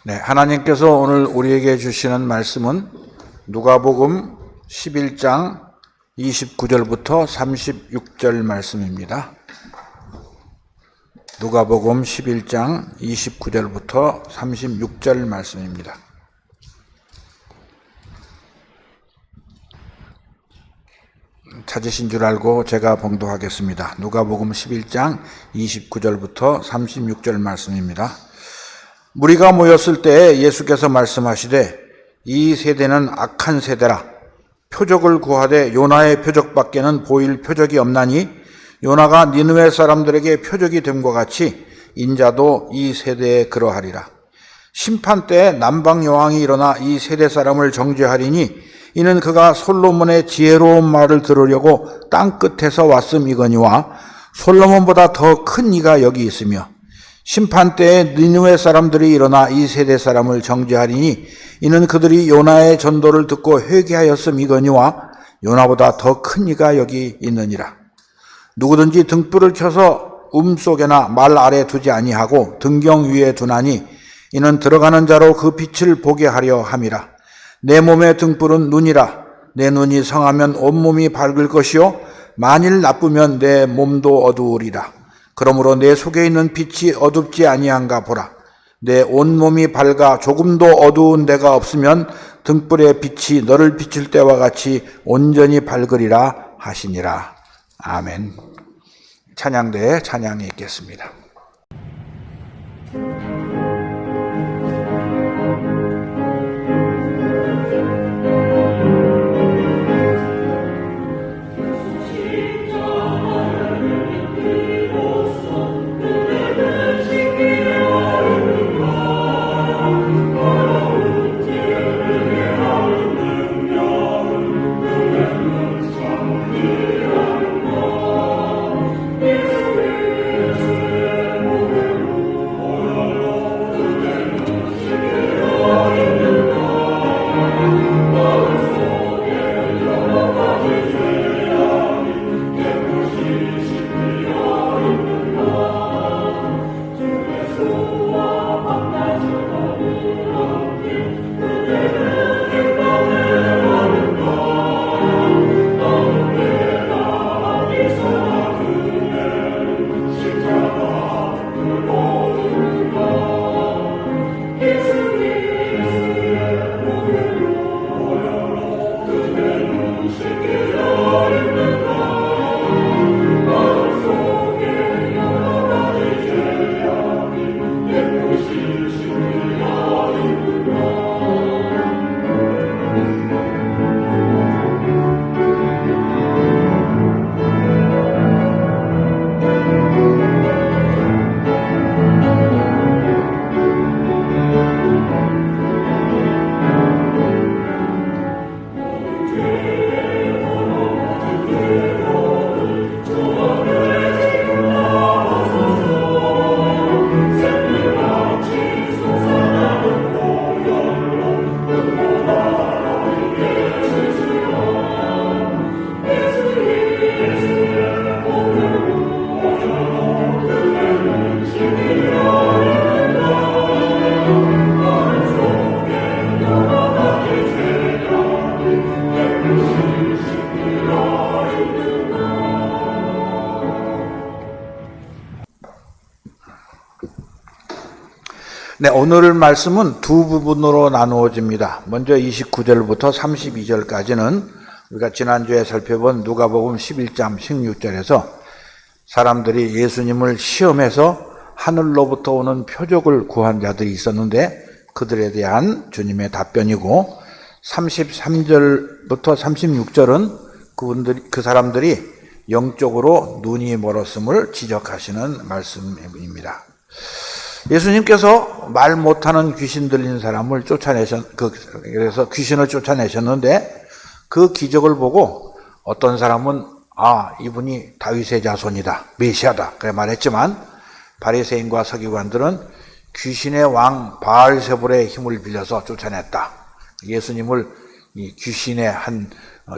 네, 하나님께서 오늘 우리에게 주시는 말씀은 누가복음 11장 29절부터 36절 말씀입니다. 누가복음 11장 29절부터 36절 말씀입니다. 찾으신 줄 알고 제가 봉독하겠습니다. 누가복음 11장 29절부터 36절 말씀입니다. 무리가 모였을 때 예수께서 말씀하시되 이 세대는 악한 세대라. 표적을 구하되 요나의 표적밖에는 보일 표적이 없나니 요나가 니느웨 사람들에게 표적이 됨과 같이 인자도 이 세대에 그러하리라. 심판 때에 남방 여왕이 일어나 이 세대 사람을 정죄하리니 이는 그가 솔로몬의 지혜로운 말을 들으려고 땅 끝에서 왔음이거니와 솔로몬보다 더 큰 이가 여기 있으며 심판 때에 니느웨 사람들이 일어나 이 세대 사람을 정죄하리니 이는 그들이 요나의 전도를 듣고 회개하였음이거니와 요나보다 더 큰 이가 여기 있느니라. 누구든지 등불을 켜서 속에나 말 아래 두지 아니하고 등경 위에 두나니 이는 들어가는 자로 그 빛을 보게 하려 함이라. 내 몸의 등불은 눈이라. 내 눈이 성하면 온몸이 밝을 것이요 만일 나쁘면 내 몸도 어두우리라. 그러므로 내 속에 있는 빛이 어둡지 아니한가 보라. 내 온몸이 밝아 조금도 어두운 데가 없으면 등불의 빛이 너를 비칠 때와 같이 온전히 밝으리라 하시니라. 아멘. 찬양대에 찬양이 있겠습니다. 네, 오늘 말씀은 두 부분으로 나누어집니다. 먼저 29절부터 32절까지는 우리가 지난주에 살펴본 누가복음 11장 16절에서 사람들이 예수님을 시험해서 하늘로부터 오는 표적을 구한 자들이 있었는데 그들에 대한 주님의 답변이고 33절부터 36절은 그 사람들이 영적으로 눈이 멀었음을 지적하시는 말씀입니다. 예수님께서 말 못하는 귀신 들린 사람을 그래서 귀신을 쫓아내셨는데 그 기적을 보고 어떤 사람은 이분이 다윗의 자손이다, 메시아다 그래 말했지만 바리새인과 서기관들은 귀신의 왕 바알세불의 힘을 빌려서 쫓아냈다. 예수님을 이 귀신의 한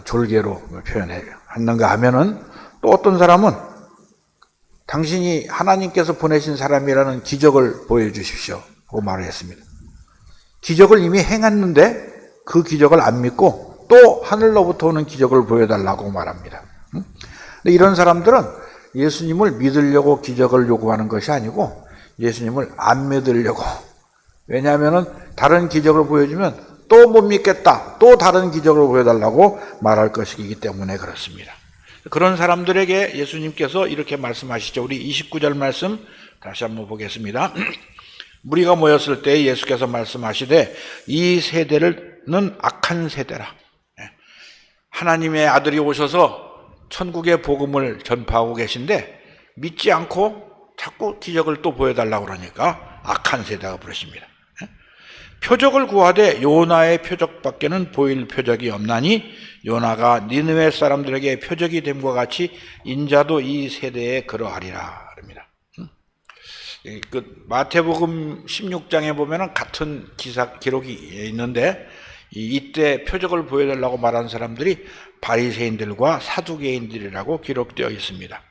졸개로 표현했는가 하면은 또 어떤 사람은 당신이 하나님께서 보내신 사람이라는 기적을 보여주십시오. 고 말을 했습니다. 기적을 이미 행했는데 그 기적을 안 믿고 또 하늘로부터 오는 기적을 보여달라고 말합니다. 근데 이런 사람들은 예수님을 믿으려고 기적을 요구하는 것이 아니고 예수님을 안 믿으려고, 왜냐하면 다른 기적을 보여주면 또 못 믿겠다, 또 다른 기적을 보여달라고 말할 것이기 때문에 그렇습니다. 그런 사람들에게 예수님께서 이렇게 말씀하시죠. 우리 29절 말씀 다시 한번 보겠습니다. 무리가 모였을 때 예수께서 말씀하시되 이 세대는 악한 세대라. 하나님의 아들이 오셔서 천국의 복음을 전파하고 계신데 믿지 않고 자꾸 기적을 또 보여달라고 그러니까 악한 세대가 부르십니다. 표적을 구하되 요나의 표적밖에는 보일 표적이 없나니 요나가 니느웨 사람들에게 표적이 됨과 같이 인자도 이 세대에 그러하리라 합니다. 그 마태복음 16장에 보면은 같은 기록이 있는데 이때 표적을 보여달라고 말한 사람들이 바리새인들과 사두개인들이라고 기록되어 있습니다.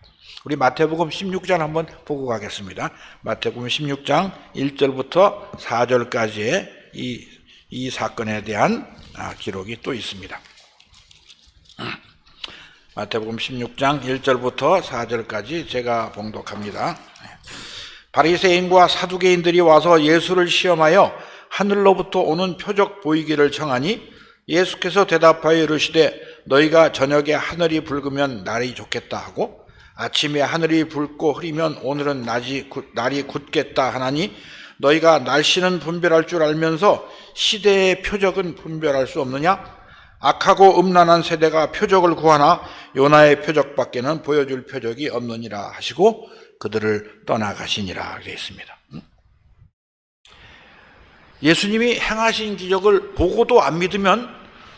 우리 마태복음 16장 한번 보고 가겠습니다. 마태복음 16장 1절부터 4절까지의 이 사건에 대한 기록이 또 있습니다. 마태복음 16장 1절부터 4절까지 제가 봉독합니다. 바리새인과 사두개인들이 와서 예수를 시험하여 하늘로부터 오는 표적 보이기를 청하니 예수께서 대답하여 이르시되 너희가 저녁에 하늘이 붉으면 날이 좋겠다 하고 아침에 하늘이 붉고 흐리면 오늘은 날이 굳겠다 하나니 너희가 날씨는 분별할 줄 알면서 시대의 표적은 분별할 수 없느냐? 악하고 음란한 세대가 표적을 구하나 요나의 표적밖에는 보여줄 표적이 없느니라 하시고 그들을 떠나가시니라 되어 있습니다. 예수님이 행하신 기적을 보고도 안 믿으면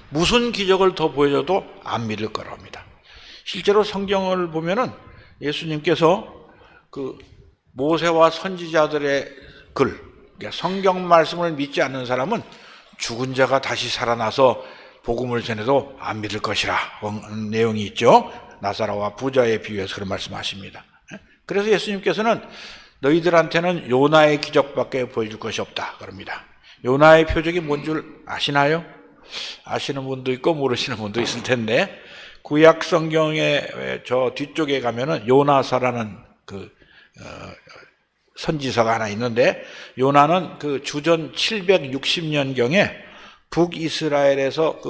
무슨 기적을 더 보여줘도 안 믿을 거랍니다. 실제로 성경을 보면은 예수님께서 그 모세와 선지자들의 글, 그러니까 성경 말씀을 믿지 않는 사람은 죽은 자가 다시 살아나서 복음을 전해도 안 믿을 것이라 내용이 있죠. 나사로와 부자에 비유해서 그런 말씀하십니다. 그래서 예수님께서는 너희들한테는 요나의 기적밖에 보여줄 것이 없다 그럽니다. 요나의 표적이 뭔 줄 아시나요? 아시는 분도 있고 모르시는 분도 있을 텐데 구약 성경의 저 뒤쪽에 가면은 요나서라는 선지서가 하나 있는데 요나는 그 주전 760년경에 북이스라엘에서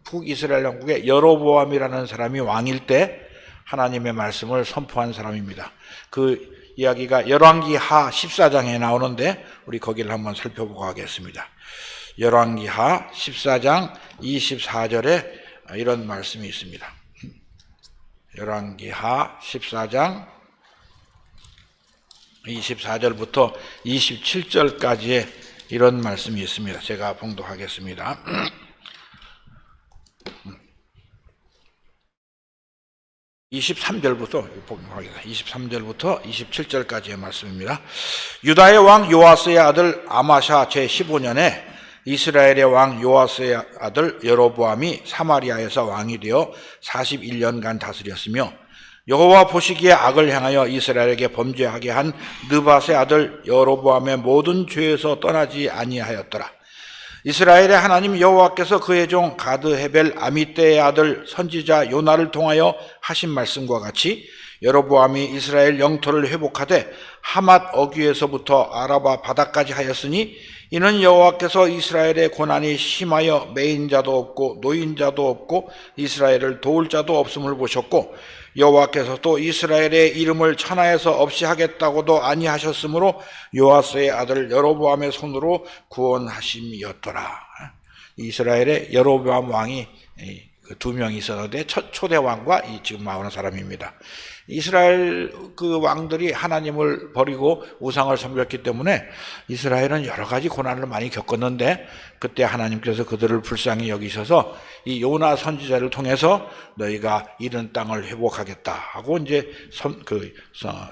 북이스라엘 왕국의 여로보암이라는 사람이 왕일 때 하나님의 말씀을 선포한 사람입니다. 그 이야기가 열왕기하 14장에 나오는데 우리 거기를 한번 살펴보고 가겠습니다. 열왕기하 14장 24절에 이런 말씀이 있습니다. 열왕기하 14장 24절부터 27절까지의 이런 말씀이 있습니다. 제가 봉독하겠습니다. 23절부터 27절까지의 말씀입니다. 유다의 왕 요아스의 아들 아마샤 제15년에 이스라엘의 왕 요아스의 아들 여로보암이 사마리아에서 왕이 되어 41년간 다스렸으며 여호와 보시기에 악을 행하여 이스라엘에게 범죄하게 한 느밧의 아들 여로보암의 모든 죄에서 떠나지 아니하였더라. 이스라엘의 하나님 여호와께서 그의 종 가드 헤벨 아미떼의 아들 선지자 요나를 통하여 하신 말씀과 같이 여로보암이 이스라엘 영토를 회복하되 하맛 어귀에서부터 아라바 바다까지 하였으니 이는 여호와께서 이스라엘의 고난이 심하여 매인 자도 없고 노인 자도 없고 이스라엘을 도울 자도 없음을 보셨고 여호와께서 또 이스라엘의 이름을 천하에서 없이 하겠다고도 아니하셨으므로 요아스의 아들 여로보암의 손으로 구원하심이었더라. 이스라엘의 여로보암 왕이 두 명이 있었는데 첫 초대 왕과 지금 나오는 사람입니다. 이스라엘 그 왕들이 하나님을 버리고 우상을 섬겼기 때문에 이스라엘은 여러 가지 고난을 많이 겪었는데 그때 하나님께서 그들을 불쌍히 여기셔서 이 요나 선지자를 통해서 너희가 잃은 땅을 회복하겠다 하고 이제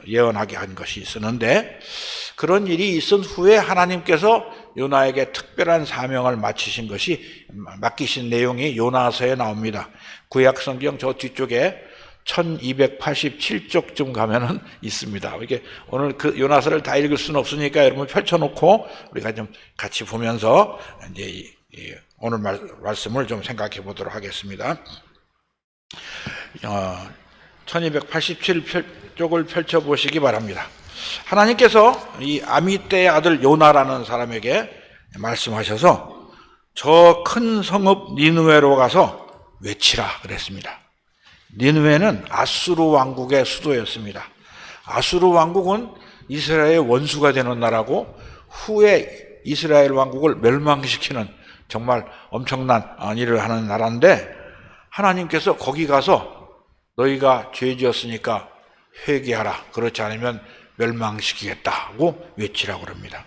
예언하게 한 것이 있었는데 그런 일이 있은 후에 하나님께서 요나에게 특별한 사명을 맡기신 내용이 요나서에 나옵니다. 구약 성경 저 뒤쪽에 1287쪽쯤 가면은 있습니다. 이게 오늘 그 요나서를 다 읽을 수는 없으니까 여러분 펼쳐놓고 우리가 좀 같이 보면서 이제 오늘 말씀을 좀 생각해 보도록 하겠습니다. 1287쪽을 펼쳐보시기 바랍니다. 하나님께서 이 아미떼의 아들 요나라는 사람에게 말씀하셔서 저 큰 성읍 니느웨로 가서 외치라 그랬습니다. 니느웨는 아수르 왕국의 수도였습니다. 아수르 왕국은 이스라엘의 원수가 되는 나라고 후에 이스라엘 왕국을 멸망시키는 정말 엄청난 일을 하는 나라인데 하나님께서 거기 가서 너희가 죄 지었으니까 회개하라. 그렇지 않으면 멸망시키겠다고 외치라고 합니다.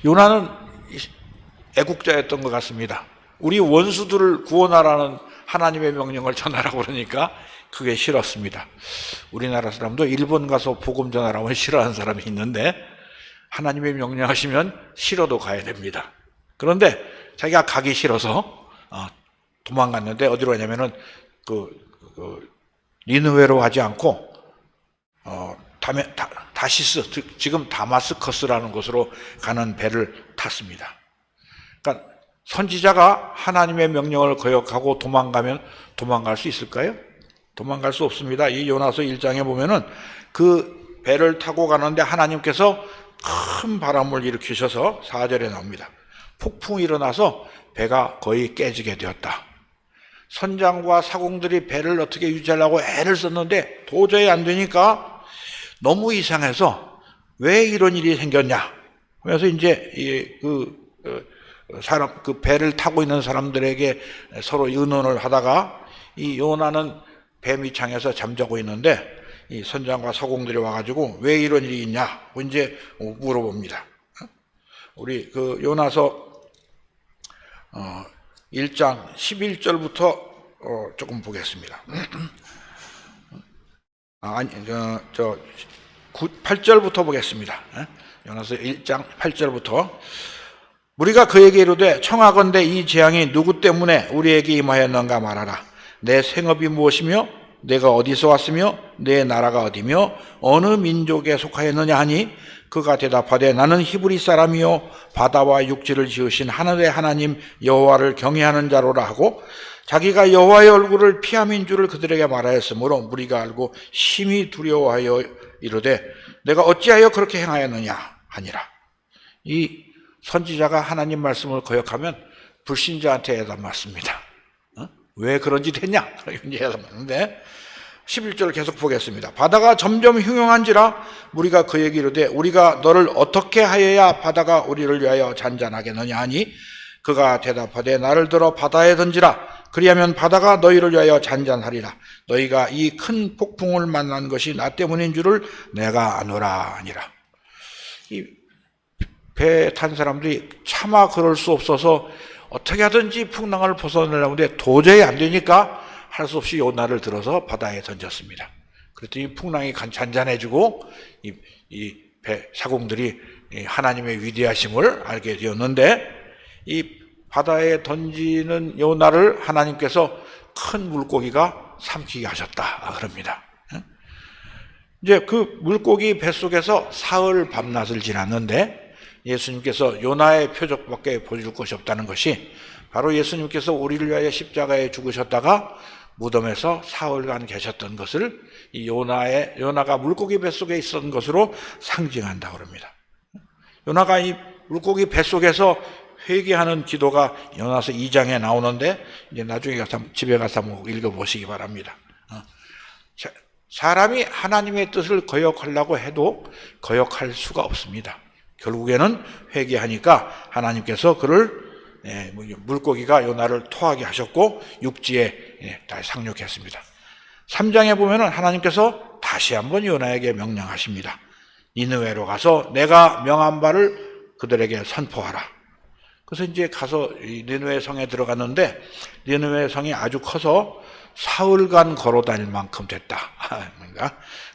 요나는 애국자였던 것 같습니다. 우리 원수들을 구원하라는 하나님의 명령을 전하라고 그러니까 그게 싫었습니다. 우리나라 사람도 일본 가서 복음 전하라고 싫어하는 사람이 있는데 하나님의 명령하시면 싫어도 가야 됩니다. 그런데 자기가 가기 싫어서 도망갔는데 어디로 가냐면은 니느웨로 가지 않고 다시스, 지금 다마스커스라는 곳으로 가는 배를 탔습니다. 그러니까 선지자가 하나님의 명령을 거역하고 도망가면 도망갈 수 있을까요? 도망갈 수 없습니다. 이 요나서 1장에 보면은 그 배를 타고 가는데 하나님께서 큰 바람을 일으키셔서 4절에 나옵니다. 폭풍이 일어나서 배가 거의 깨지게 되었다. 선장과 사공들이 배를 어떻게 유지하려고 애를 썼는데 도저히 안 되니까 너무 이상해서 왜 이런 일이 생겼냐 하면서 이제 그 배를 타고 있는 사람들에게 서로 의논을 하다가 이 요나는 배 밑창에서 잠자고 있는데 이 선장과 서공들이 와가지고 왜 이런 일이 있냐고 이제 물어봅니다. 우리 그 요나서 1장 11절부터 조금 보겠습니다. 8절부터 보겠습니다. 요나서 1장 8절부터 우리가 그에게 이르되 청하건대 이 재앙이 누구 때문에 우리에게 임하였는가 말하라. 내 생업이 무엇이며 내가 어디서 왔으며 내 나라가 어디며 어느 민족에 속하였느냐 하니 그가 대답하되 나는 히브리 사람이요 바다와 육지를 지으신 하늘의 하나님 여호와를 경외하는 자로라 하고 자기가 여호와의 얼굴을 피함인 줄을 그들에게 말하였으므로 무리가 알고 심히 두려워하여 이르되 내가 어찌하여 그렇게 행하였느냐 하니라. 이 선지자가 하나님 말씀을 거역하면 불신자한테 해다 맞습니다. 왜 그런 짓 했냐? 이렇게 해다 맞는데 11절 계속 보겠습니다. 바다가 점점 흉흉한지라 우리가 그에게 이르되 우리가 너를 어떻게 하여야 바다가 우리를 위하여 잔잔하겠느냐 하니 그가 대답하되 나를 들어 바다에 던지라. 그리하면 바다가 너희를 위하여 잔잔하리라. 너희가 이 큰 폭풍을 만난 것이 나 때문인 줄을 내가 아노라 하니라. 이 배에 탄 사람들이 차마 그럴 수 없어서 어떻게 하든지 풍랑을 벗어내려고 하는데 도저히 안 되니까 할 수 없이 요나를 들어서 바다에 던졌습니다. 그랬더니 풍랑이 잔잔해지고 이 배 사공들이 하나님의 위대하심을 알게 되었는데 이 바다에 던지는 요나를 하나님께서 큰 물고기가 삼키게 하셨다 그럽니다. 이제 그 물고기 뱃속에서 사흘 밤낮을 지났는데 예수님께서 요나의 표적밖에 보여줄 것이 없다는 것이 바로 예수님께서 우리를 위하여 십자가에 죽으셨다가 무덤에서 사흘간 계셨던 것을 이 요나가 물고기 뱃속에 있었던 것으로 상징한다고 합니다. 요나가 이 물고기 뱃속에서 회개하는 기도가 요나서 2장에 나오는데 이제 나중에 집에 가서 한번 읽어보시기 바랍니다. 사람이 하나님의 뜻을 거역하려고 해도 거역할 수가 없습니다. 결국에는 회개하니까 하나님께서 그를 물고기가 요나를 토하게 하셨고 육지에 다시 상륙했습니다. 3장에 보면은 하나님께서 다시 한번 요나에게 명령하십니다. 니느웨로 가서 내가 명한 바를 그들에게 선포하라. 그래서 이제 가서 니느웨 성에 들어갔는데 니느웨 성이 아주 커서 사흘간 걸어 다닐 만큼 됐다.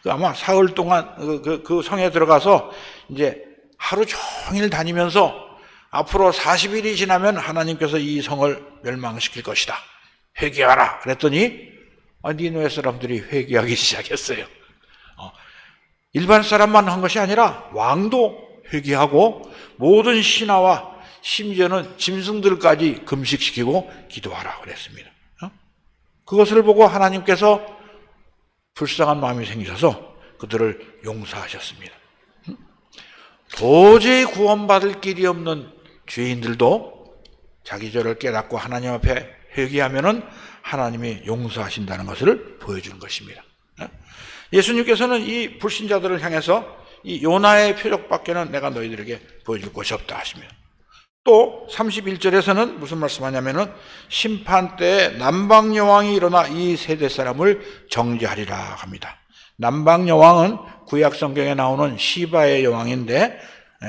아마 사흘 동안 그 성에 들어가서 이제 하루 종일 다니면서 앞으로 40일이 지나면 하나님께서 이 성을 멸망시킬 것이다. 회개하라. 그랬더니 니느웨 사람들이 회개하기 시작했어요. 일반 사람만 한 것이 아니라 왕도 회개하고 모든 신하와 심지어는 짐승들까지 금식시키고 기도하라 그랬습니다. 그것을 보고 하나님께서 불쌍한 마음이 생기셔서 그들을 용서하셨습니다. 도저히 구원받을 길이 없는 죄인들도 자기 죄를 깨닫고 하나님 앞에 회개하면은 하나님이 용서하신다는 것을 보여주는 것입니다. 예수님께서는 이 불신자들을 향해서 이 요나의 표적밖에는 내가 너희들에게 보여줄 것이 없다 하십니다. 또 31절에서는 무슨 말씀하냐면은 심판 때에 남방 여왕이 일어나 이 세대 사람을 정죄하리라 합니다. 남방 여왕은 구약 성경에 나오는 시바의 여왕인데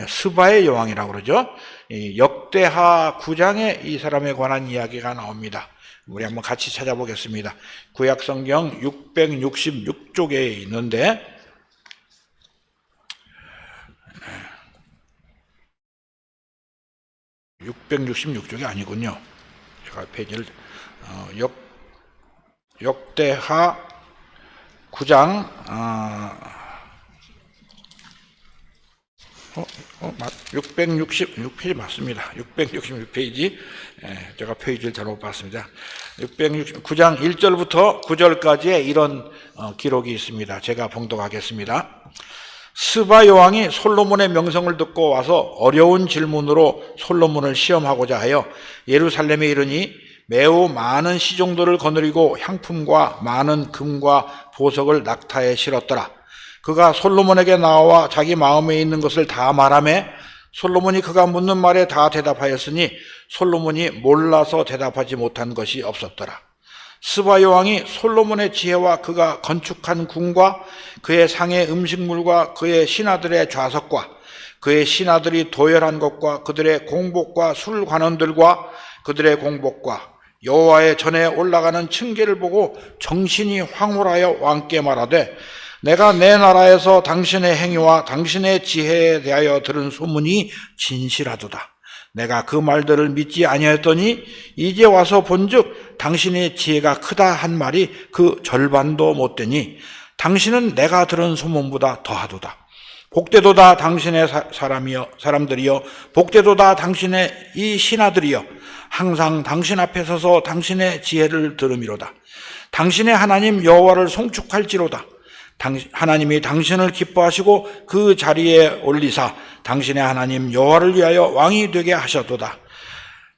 스바의 여왕이라고 그러죠. 이 역대하 9장에 이 사람에 관한 이야기가 나옵니다. 우리 한번 같이 찾아보겠습니다. 구약 성경 666쪽에 있는데 666쪽이 아니군요. 제가 페이지를 역대하 9장 666페이지 맞습니다. 666페이지. 제가 페이지를 잘못 봤습니다. 669장 1절부터 9절까지의 이런 기록이 있습니다. 제가 봉독하겠습니다. 스바 여왕이 솔로몬의 명성을 듣고 와서 어려운 질문으로 솔로몬을 시험하고자 하여 예루살렘에 이르니 매우 많은 시종들을 거느리고 향품과 많은 금과 보석을 낙타에 실었더라. 그가 솔로몬에게 나와 자기 마음에 있는 것을 다 말하매 솔로몬이 그가 묻는 말에 다 대답하였으니 솔로몬이 몰라서 대답하지 못한 것이 없었더라. 스바 여왕이 솔로몬의 지혜와 그가 건축한 궁과 그의 상의 음식물과 그의 신하들의 좌석과 그의 신하들이 도열한 것과 그들의 공복과 술 관원들과 그들의 공복과 여호와의 전에 올라가는 층계를 보고 정신이 황홀하여 왕께 말하되 내가 내 나라에서 당신의 행위와 당신의 지혜에 대하여 들은 소문이 진실하도다. 내가 그 말들을 믿지 아니하였더니 이제 와서 본즉 당신의 지혜가 크다 한 말이 그 절반도 못 되니 당신은 내가 들은 소문보다 더하도다. 복되도다 당신의 사람들이여, 복되도다 당신의 이 신하들이여, 항상 당신 앞에 서서 당신의 지혜를 들음이로다. 당신의 하나님 여호와를 송축할지로다. 하나님이 당신을 기뻐하시고 그 자리에 올리사 당신의 하나님 여호와를 위하여 왕이 되게 하셨도다.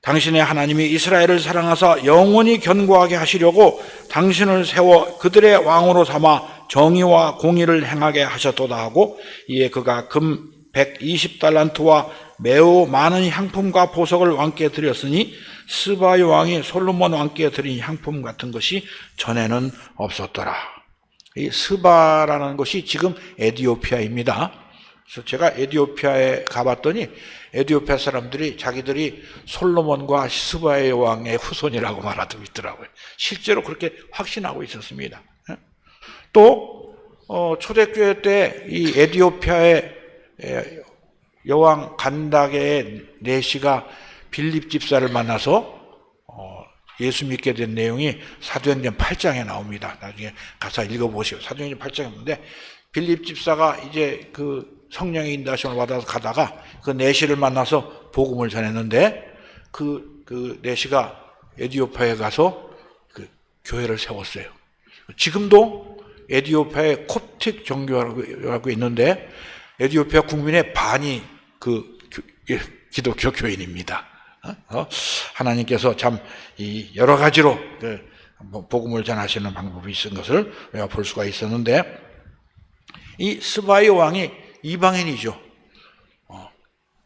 당신의 하나님이 이스라엘을 사랑하사 영원히 견고하게 하시려고 당신을 세워 그들의 왕으로 삼아 정의와 공의를 행하게 하셨도다 하고 이에 그가 금 120달란트와 매우 많은 향품과 보석을 왕께 드렸으니 스바 여왕이 솔로몬 왕께 드린 향품 같은 것이 전에는 없었더라. 이 스바라는 것이 지금 에티오피아입니다. 그래서 제가 에티오피아에 가봤더니 에티오피아 사람들이 자기들이 솔로몬과 스바의 왕의 후손이라고 말하고 있더라고요. 실제로 그렇게 확신하고 있었습니다. 또 초대교회 때 이 에티오피아의 여왕 간다게의 내시가 빌립 집사를 만나서 예수 믿게 된 내용이 사도행전 8장에 나옵니다. 나중에 가서 읽어보시오. 사도행전 8장에 있는데 빌립 집사가 이제 그 성령의 인도하심을 받아서 가다가 그 내시를 만나서 복음을 전했는데 그 내시가 에티오피아에 가서 그 교회를 세웠어요. 지금도 에티오피아에 콥틱 종교라고 있는데 에티오피아 국민의 반이 그 기독교 교인입니다. 하나님께서 참 이 여러 가지로 복음을 전하시는 방법이 있는 것을 우리가 볼 수가 있었는데 이 스바의 왕이 이방인이죠.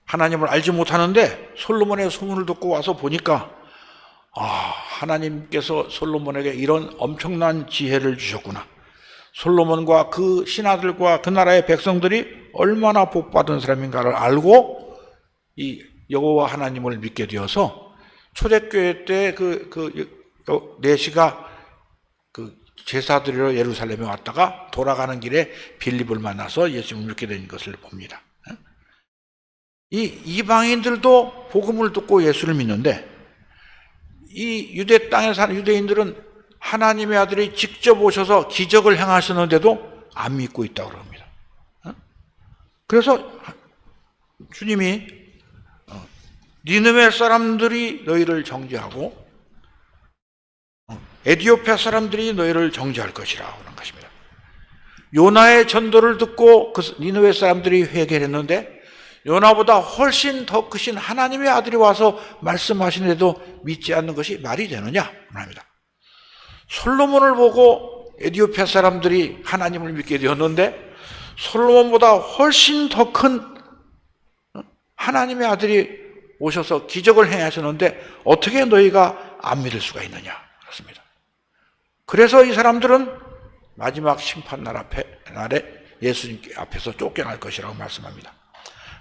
하나님을 알지 못하는데 솔로몬의 소문을 듣고 와서 보니까 하나님께서 솔로몬에게 이런 엄청난 지혜를 주셨구나. 솔로몬과 그 신하들과 그 나라의 백성들이 얼마나 복받은 사람인가를 알고 이 여호와 하나님을 믿게 되어서 초대교회 때 내시가 그 제사 드리러 예루살렘에 왔다가 돌아가는 길에 빌립을 만나서 예수님을 믿게 된 것을 봅니다. 이 이방인들도 복음을 듣고 예수를 믿는데 이 유대 땅에 사는 유대인들은 하나님의 아들이 직접 오셔서 기적을 행하셨는데도 안 믿고 있다고 그럽니다. 그래서 주님이 니느웨 사람들이 너희를 정죄하고 에디오피아 사람들이 너희를 정죄할 것이라 그런 것입니다. 요나의 전도를 듣고 그 니느웨 사람들이 회개를 했는데 요나보다 훨씬 더 크신 하나님의 아들이 와서 말씀하시는데도 믿지 않는 것이 말이 되느냐 합니다. 솔로몬을 보고 에디오피아 사람들이 하나님을 믿게 되었는데 솔로몬보다 훨씬 더 큰 하나님의 아들이 오셔서 기적을 행하셨는데 어떻게 너희가 안 믿을 수가 있느냐 그렇습니다. 그래서 이 사람들은 마지막 심판날 날에 예수님 앞에서 쫓겨날 것이라고 말씀합니다.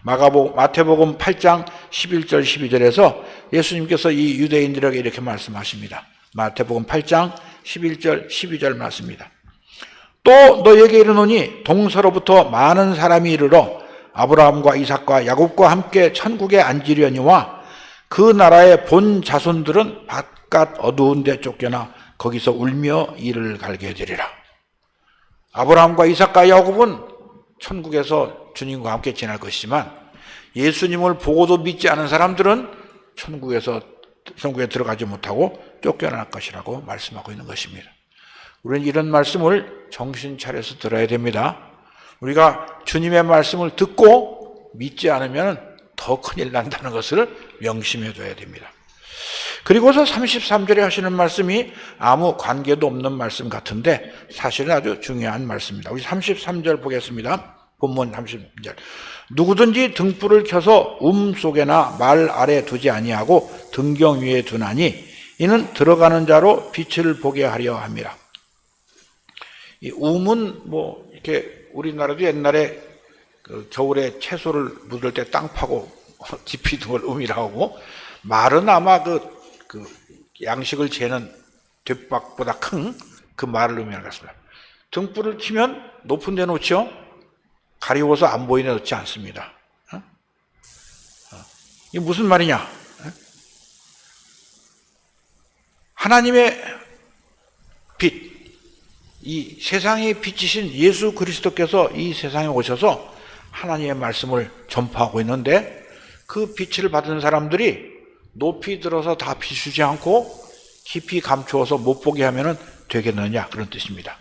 마태복음 8장 11절 12절에서 예수님께서 이 유대인들에게 이렇게 말씀하십니다. 마태복음 8장 11절 12절 말씀입니다. 또 너희에게 이르노니 동서로부터 많은 사람이 이르러 아브라함과 이삭과 야곱과 함께 천국에 앉으려니와 그 나라의 본 자손들은 바깥 어두운 데 쫓겨나 거기서 울며 이를 갈게 되리라. 아브라함과 이삭과 야곱은 천국에서 주님과 함께 지낼 것이지만 예수님을 보고도 믿지 않은 사람들은 천국에 들어가지 못하고 쫓겨날 것이라고 말씀하고 있는 것입니다. 우리는 이런 말씀을 정신 차려서 들어야 됩니다. 우리가 주님의 말씀을 듣고 믿지 않으면 더 큰일 난다는 것을 명심해 둬야 됩니다. 그리고서 33절에 하시는 말씀이 아무 관계도 없는 말씀 같은데 사실은 아주 중요한 말씀입니다. 우리 33절 보겠습니다. 본문 33절. 누구든지 등불을 켜서 속에나 말 아래 두지 아니하고 등경 위에 두나니 이는 들어가는 자로 빛을 보게 하려 함이라. 이 은 이렇게 우리나라도 옛날에 그 겨울에 채소를 묻을 때 땅 파고 깊이 둔 걸 음이라고 하고 말은 아마 그 양식을 재는 뒷박보다 큰 그 말을 의미하는 것 같습니다. 등불을 켜면 높은 데 놓죠. 가리워서 안 보이는 데 놓지 않습니다. 이게 무슨 말이냐? 하나님의 빛, 이 세상의 빛이신 예수 그리스도께서 이 세상에 오셔서 하나님의 말씀을 전파하고 있는데 그 빛을 받은 사람들이 높이 들어서 다 비추지 않고 깊이 감추어서 못 보게 하면 되겠느냐 그런 뜻입니다.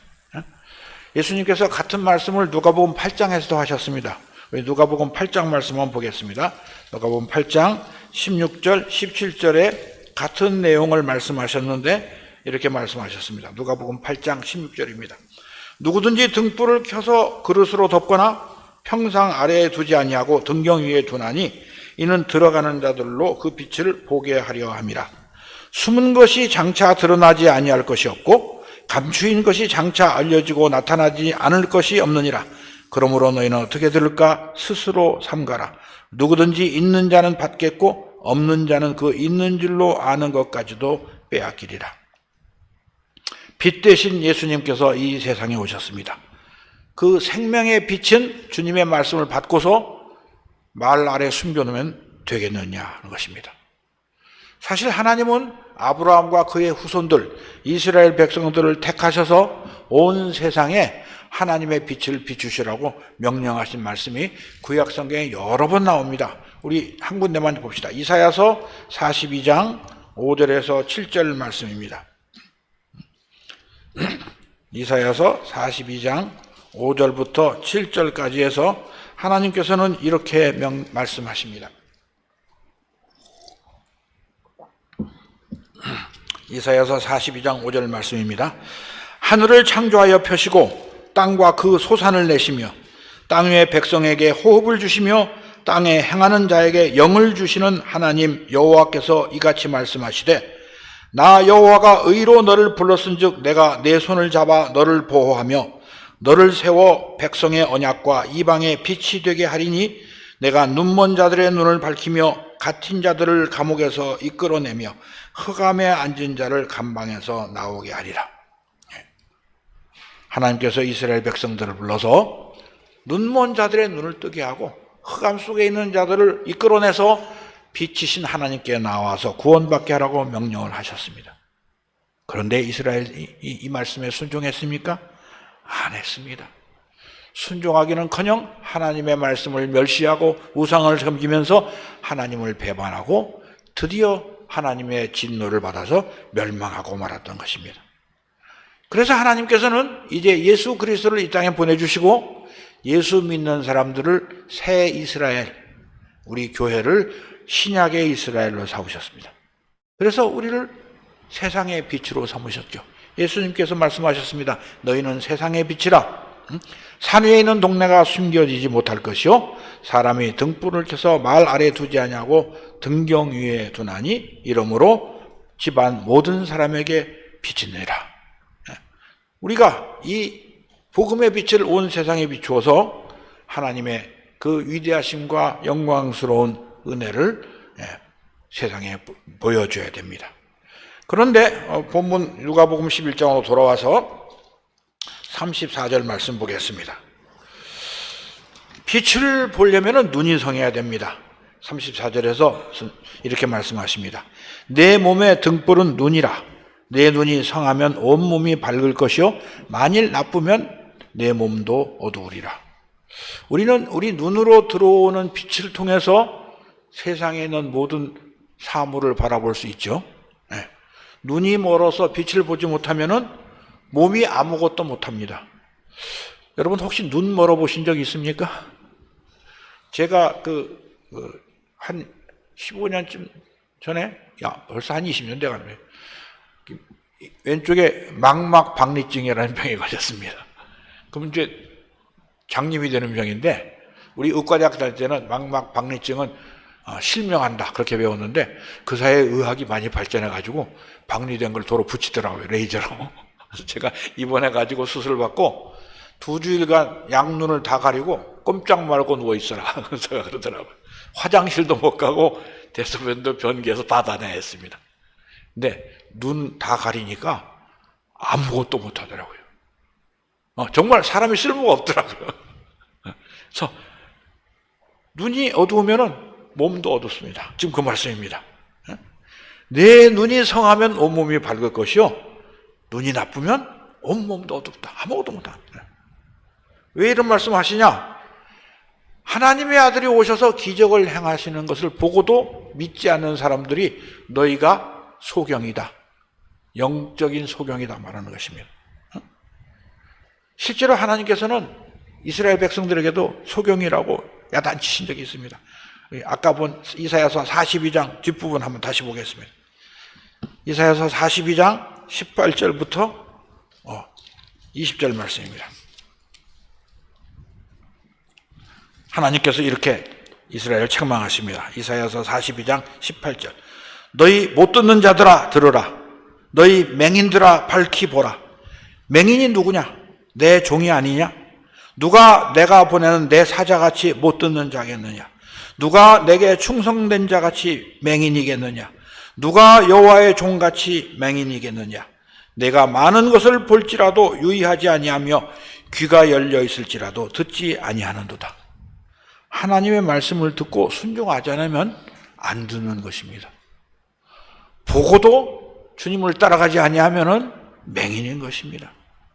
예수님께서 같은 말씀을 누가복음 8장에서도 하셨습니다. 누가복음 8장 말씀 한번 보겠습니다. 누가복음 8장 16절 17절에 같은 내용을 말씀하셨는데 이렇게 말씀하셨습니다. 누가복음 8장 16절입니다. 누구든지 등불을 켜서 그릇으로 덮거나 평상 아래에 두지 아니하고 등경 위에 두나니 이는 들어가는 자들로 그 빛을 보게 하려 함이라. 숨은 것이 장차 드러나지 아니할 것이 없고 감추인 것이 장차 알려지고 나타나지 않을 것이 없느니라. 그러므로 너희는 어떻게 들을까? 스스로 삼가라. 누구든지 있는 자는 받겠고 없는 자는 그 있는 줄로 아는 것까지도 빼앗기리라. 빛 대신 예수님께서 이 세상에 오셨습니다. 그 생명의 빛은 주님의 말씀을 받고서 말 아래 숨겨놓으면 되겠느냐 하는 것입니다. 사실 하나님은 아브라함과 그의 후손들, 이스라엘 백성들을 택하셔서 온 세상에 하나님의 빛을 비추시라고 명령하신 말씀이 구약 성경에 여러 번 나옵니다. 우리 한 군데만 봅시다. 이사야서 42장 5절에서 7절 말씀입니다. 이사야서 42장 5절부터 7절까지 해서 하나님께서는 이렇게 말씀하십니다. 이사야서 42장 5절 말씀입니다. 하늘을 창조하여 펴시고 땅과 그 소산을 내시며 땅 위의 백성에게 호흡을 주시며 땅에 행하는 자에게 영을 주시는 하나님 여호와께서 이같이 말씀하시되 나 여호와가 의로 너를 불렀은즉 내가 내 손을 잡아 너를 보호하며 너를 세워 백성의 언약과 이방의 빛이 되게 하리니 내가 눈먼 자들의 눈을 밝히며 갇힌 자들을 감옥에서 이끌어내며 흑암에 앉은 자를 감방에서 나오게 하리라. 하나님께서 이스라엘 백성들을 불러서 눈먼 자들의 눈을 뜨게 하고 흑암 속에 있는 자들을 이끌어내서 빛이신 하나님께 나와서 구원받게 하라고 명령을 하셨습니다. 그런데 이스라엘이 이 말씀에 순종했습니까? 안 했습니다. 순종하기는커녕 하나님의 말씀을 멸시하고 우상을 섬기면서 하나님을 배반하고 드디어 하나님의 진노를 받아서 멸망하고 말았던 것입니다. 그래서 하나님께서는 이제 예수 그리스도를 이 땅에 보내주시고 예수 믿는 사람들을 새 이스라엘, 우리 교회를 신약의 이스라엘로 삼으셨습니다. 그래서 우리를 세상의 빛으로 삼으셨죠. 예수님께서 말씀하셨습니다. 너희는 세상의 빛이라. 산 위에 있는 동네가 숨겨지지 못할 것이요 사람이 등불을 켜서 말 아래 두지 아니하고 등경 위에 두나니 이러므로 집안 모든 사람에게 비치느니라. 우리가 이 복음의 빛을 온 세상에 비추어서 하나님의 그 위대하심과 영광스러운 은혜를 세상에 보여줘야 됩니다. 그런데 본문 누가복음 11장으로 돌아와서 34절 말씀 보겠습니다. 빛을 보려면 눈이 성해야 됩니다. 34절에서 이렇게 말씀하십니다. 내 몸의 등불은 눈이라. 내 눈이 성하면 온몸이 밝을 것이요 만일 나쁘면 내 몸도 어두우리라. 우리는 우리 눈으로 들어오는 빛을 통해서 세상에 있는 모든 사물을 바라볼 수 있죠. 눈이 멀어서 빛을 보지 못하면 몸이 아무것도 못합니다. 여러분 혹시 눈 멀어보신 적 있습니까? 제가 한 15년쯤 전에, 벌써 한 20년 돼가네요. 왼쪽에 망막박리증이라는 병에 걸렸습니다. 그럼 이제 장님이 되는 병인데, 우리 의과대학 다닐 때는 망막박리증은 실명한다 그렇게 배웠는데 그 사이에 의학이 많이 발전해가지고 박리된 걸 도로 붙이더라고요, 레이저로. 그래서 제가 입원해가지고 수술을 받고 2주일간 양눈을 다 가리고 꼼짝 말고 누워있어라 그래서 그러더라고요. 화장실도 못 가고 대소변도 변기에서 받아내야 했습니다. 근데 눈 다 가리니까 아무것도 못 하더라고요. 정말 사람이 쓸모가 없더라고요. 그래서 눈이 어두우면은 몸도 어둡습니다. 지금 그 말씀입니다. 내 눈이 성하면 온몸이 밝을 것이요 눈이 나쁘면 온몸도 어둡다. 아무것도 못한다. 왜 이런 말씀 하시냐? 하나님의 아들이 오셔서 기적을 행하시는 것을 보고도 믿지 않는 사람들이 너희가 소경이다. 영적인 소경이다 말하는 것입니다. 실제로 하나님께서는 이스라엘 백성들에게도 소경이라고 야단치신 적이 있습니다. 아까 본 이사야서 42장 뒷부분 한번 다시 보겠습니다. 이사야서 42장 18절부터 20절 말씀입니다. 하나님께서 이렇게 이스라엘을 책망하십니다. 이사야서 42장 18절. 너희 못 듣는 자들아 들으라. 너희 맹인들아 밝히 보라. 맹인이 누구냐? 내 종이 아니냐? 누가 내가 보내는 내 사자같이 못 듣는 자겠느냐? 누가 내게 충성된 자같이 맹인이겠느냐? 누가 여호와의 종같이 맹인이겠느냐? 내가 많은 것을 볼지라도 유의하지 아니하며 귀가 열려 있을지라도 듣지 아니하는도다. 하나님의 말씀을 듣고 순종하지 않으면 안 듣는 것입니다. 보고도 주님을 따라가지 아니하면은 맹인인 것입니다.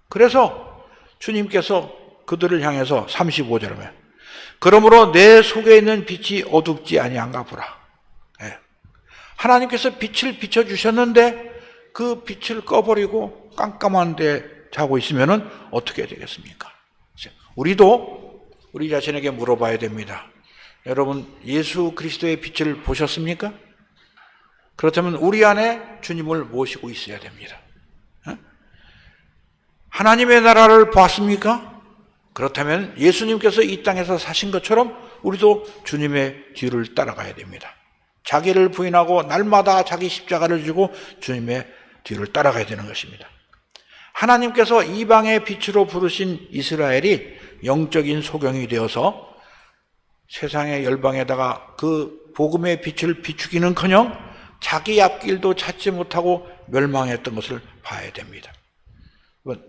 그래서 주님께서 그들을 향해서 35절에 그러므로 내 속에 있는 빛이 어둡지 아니한가 보라. 하나님께서 빛을 비춰주셨는데 그 빛을 꺼버리고 깜깜한 데 자고 있으면 어떻게 되겠습니까? 우리도 우리 자신에게 물어봐야 됩니다. 여러분 예수 그리스도의 빛을 보셨습니까? 그렇다면 우리 안에 주님을 모시고 있어야 됩니다. 하나님의 나라를 보았습니까? 그렇다면 예수님께서 이 땅에서 사신 것처럼 우리도 주님의 뒤를 따라가야 됩니다. 자기를 부인하고 날마다 자기 십자가를 지고 주님의 뒤를 따라가야 되는 것입니다. 하나님께서 이방의 빛으로 부르신 이스라엘이 영적인 소경이 되어서 세상의 열방에다가 그 복음의 빛을 비추기는커녕 자기 앞길도 찾지 못하고 멸망했던 것을 봐야 됩니다.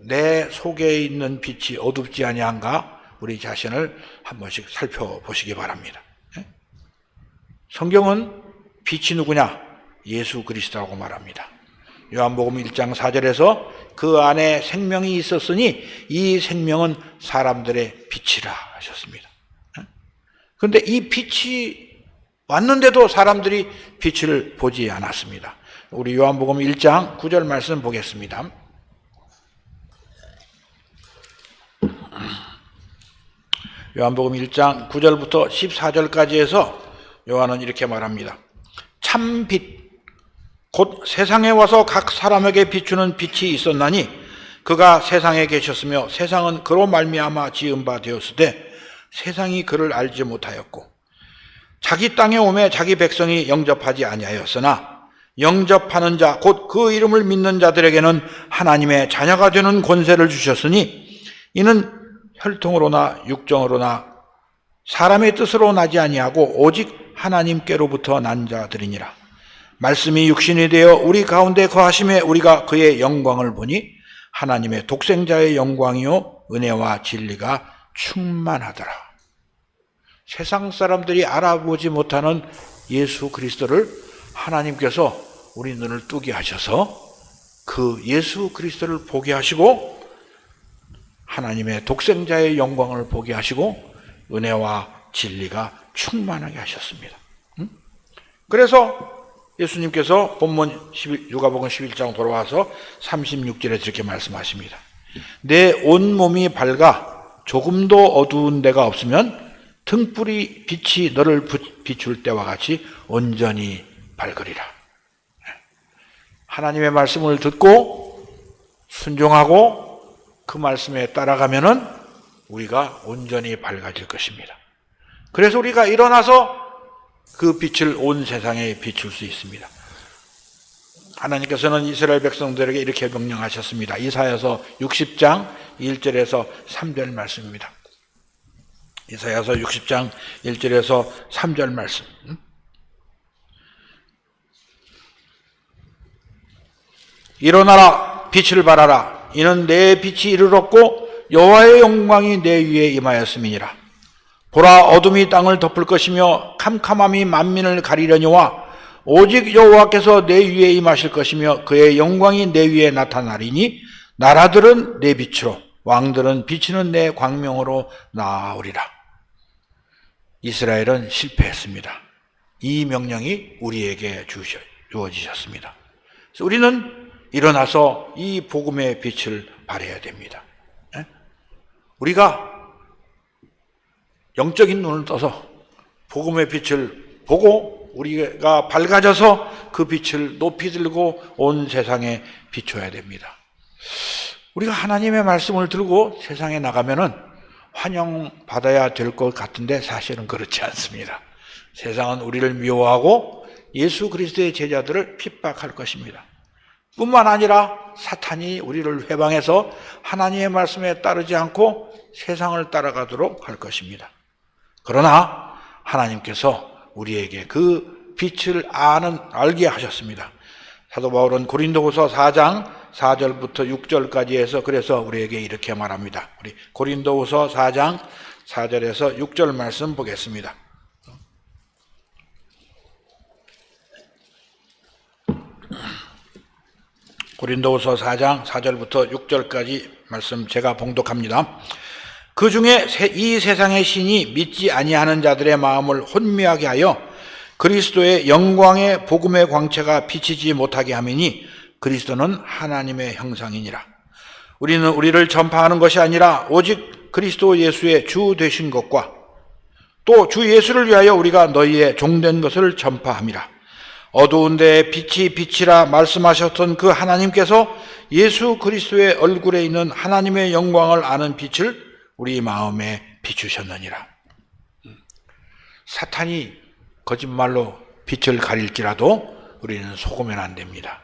내 속에 있는 빛이 어둡지 아니한가? 우리 자신을 한 번씩 살펴보시기 바랍니다. 성경은 빛이 누구냐? 예수 그리스도라고 말합니다. 요한복음 1장 4절에서 그 안에 생명이 있었으니 이 생명은 사람들의 빛이라 하셨습니다. 그런데 이 빛이 왔는데도 사람들이 빛을 보지 않았습니다. 우리 요한복음 1장 9절 말씀 보겠습니다. 요한복음 1장 9절부터 14절까지 해서 요한은 이렇게 말합니다. 참 빛, 곧 세상에 와서 각 사람에게 비추는 빛이 있었나니 그가 세상에 계셨으며 세상은 그로 말미암아 지은 바 되었으되 세상이 그를 알지 못하였고 자기 땅에 오매 자기 백성이 영접하지 아니하였으나 영접하는 자 곧 그 이름을 믿는 자들에게는 하나님의 자녀가 되는 권세를 주셨으니 이는 혈통으로나 육정으로나 사람의 뜻으로 나지 아니하고 오직 하나님께로부터 난 자들이니라. 말씀이 육신이 되어 우리 가운데 거하심에 우리가 그의 영광을 보니 하나님의 독생자의 영광이요 은혜와 진리가 충만하더라. 세상 사람들이 알아보지 못하는 예수 그리스도를 하나님께서 우리 눈을 뜨게 하셔서 그 예수 그리스도를 보게 하시고 하나님의 독생자의 영광을 보게 하시고 은혜와 진리가 충만하게 하셨습니다. 그래서 예수님께서 본문 누가복음 11장 돌아와서 36절에 이렇게 말씀하십니다. 내 온몸이 밝아 조금도 어두운 데가 없으면 등불이 빛이 너를 비출 때와 같이 온전히 밝으리라. 하나님의 말씀을 듣고 순종하고 그 말씀에 따라가면은 우리가 온전히 밝아질 것입니다. 그래서 우리가 일어나서 그 빛을 온 세상에 비출 수 있습니다. 하나님께서는 이스라엘 백성들에게 이렇게 명령하셨습니다. 이사야서 60장 1절에서 3절 말씀입니다. 이사야서 60장 1절에서 3절 말씀. 일어나라 빛을 발하라 이는 내 빛이 이르렀고 여호와의 영광이 내 위에 임하였음이니라. 보라 어둠이 땅을 덮을 것이며 캄캄함이 만민을 가리려니와 오직 여호와께서 내 위에 임하실 것이며 그의 영광이 내 위에 나타나리니 나라들은 내 빛으로 왕들은 비치는 내 광명으로 나아오리라. 이스라엘은 실패했습니다. 이 명령이 우리에게 주어지셨습니다. 그래서 우리는 일어나서 이 복음의 빛을 발해야 됩니다. 우리가 영적인 눈을 떠서 복음의 빛을 보고 우리가 밝아져서 그 빛을 높이 들고 온 세상에 비춰야 됩니다. 우리가 하나님의 말씀을 들고 세상에 나가면은 환영받아야 될 것 같은데 사실은 그렇지 않습니다. 세상은 우리를 미워하고 예수 그리스도의 제자들을 핍박할 것입니다. 뿐만 아니라 사탄이 우리를 회방해서 하나님의 말씀에 따르지 않고 세상을 따라가도록 할 것입니다. 그러나 하나님께서 우리에게 그 빛을 알게 하셨습니다. 사도 바울은 고린도후서 4장 4절부터 6절까지 해서 그래서 우리에게 이렇게 말합니다. 우리 고린도후서 4장 4절에서 6절 말씀 보겠습니다. 고린도후서 4장 4절부터 6절까지 말씀 제가 봉독합니다. 그 중에 이 세상의 신이 믿지 아니하는 자들의 마음을 혼미하게 하여 그리스도의 영광의 복음의 광채가 비치지 못하게 함이니 그리스도는 하나님의 형상이니라. 우리는 우리를 전파하는 것이 아니라 오직 그리스도 예수의 주 되신 것과 또 주 예수를 위하여 우리가 너희의 종된 것을 전파함이라. 어두운 데에 빛이 빛이라 말씀하셨던 그 하나님께서 예수 그리스도의 얼굴에 있는 하나님의 영광을 아는 빛을 우리 마음에 비추셨느니라. 사탄이 거짓말로 빛을 가릴지라도 우리는 속으면 안 됩니다.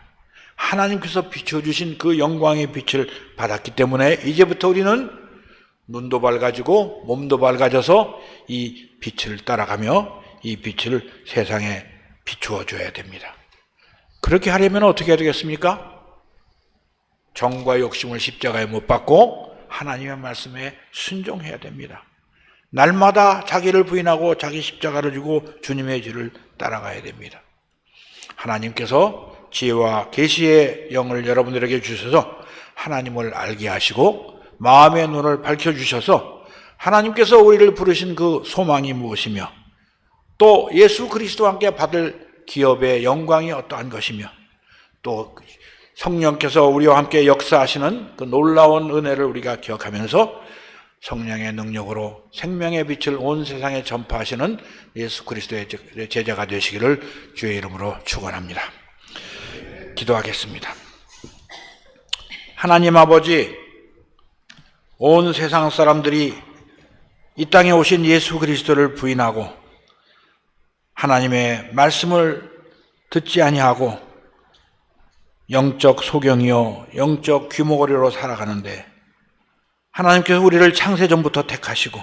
하나님께서 비춰주신 그 영광의 빛을 받았기 때문에 이제부터 우리는 눈도 밝아지고 몸도 밝아져서 이 빛을 따라가며 이 빛을 세상에 비추어 줘야 됩니다. 그렇게 하려면 어떻게 해야 되겠습니까? 정과 욕심을 십자가에 못 박고 하나님의 말씀에 순종해야 됩니다. 날마다 자기를 부인하고 자기 십자가를 지고 주님의 길을 따라가야 됩니다. 하나님께서 지혜와 계시의 영을 여러분들에게 주셔서 하나님을 알게 하시고 마음의 눈을 밝혀주셔서 하나님께서 우리를 부르신 그 소망이 무엇이며 또 예수 그리스도와 함께 받을 기업의 영광이 어떠한 것이며 또 성령께서 우리와 함께 역사하시는 그 놀라운 은혜를 우리가 기억하면서 성령의 능력으로 생명의 빛을 온 세상에 전파하시는 예수 그리스도의 제자가 되시기를 주의 이름으로 축원합니다. 기도하겠습니다. 하나님 아버지, 온 세상 사람들이 이 땅에 오신 예수 그리스도를 부인하고 하나님의 말씀을 듣지 아니하고 영적 소경이요 영적 귀머거리로 살아가는데 하나님께서 우리를 창세전부터 택하시고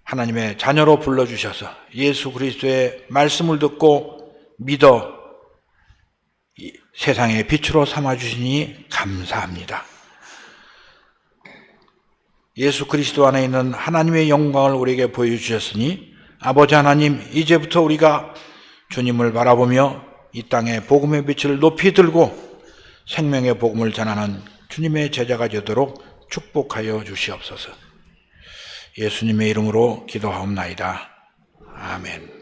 하나님의 자녀로 불러주셔서 예수 그리스도의 말씀을 듣고 믿어 세상의 빛으로 삼아주시니 감사합니다. 예수 그리스도 안에 있는 하나님의 영광을 우리에게 보여주셨으니 아버지 하나님, 이제부터 우리가 주님을 바라보며 이 땅에 복음의 빛을 높이 들고 생명의 복음을 전하는 주님의 제자가 되도록 축복하여 주시옵소서. 예수님의 이름으로 기도하옵나이다. 아멘.